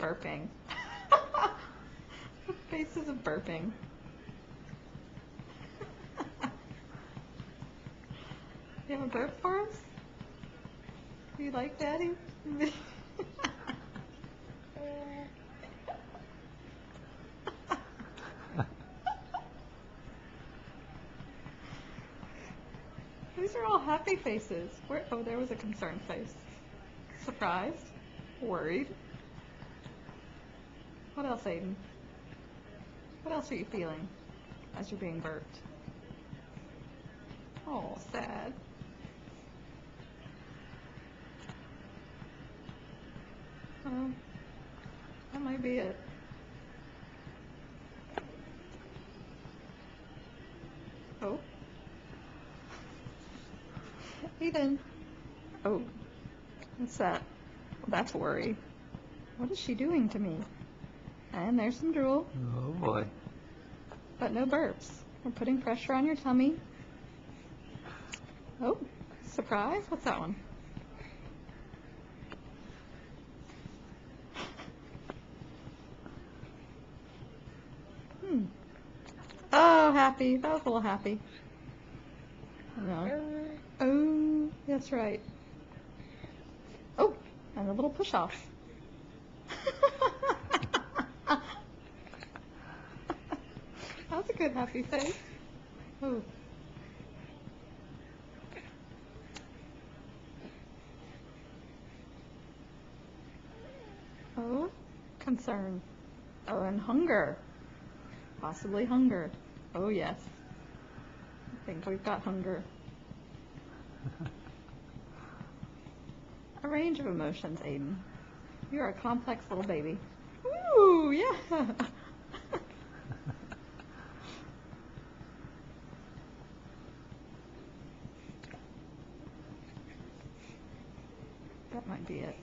Burping. Faces of Burping. You have a burp for us? Do you like Daddy? These are all happy faces. Where? Oh, there was a concerned face. Surprised? Worried? What else, Aiden? What else are you feeling as you're being burped? Oh, sad. That might be it. Oh. Aiden. Oh. What's that? Well, that's worry. What is she doing to me? And there's some drool. Oh boy. But no burps. We're putting pressure on your tummy. Oh, surprise. What's that one? Oh, happy. That was a little happy. No. Oh, that's right. Oh, and a little push off. That's a good happy face. Oh. Oh, concern. Oh, and hunger. Possibly hunger. Oh, yes. I think we've got hunger. A range of emotions, Aiden. You're a complex little baby. Ooh, yeah. That might be it.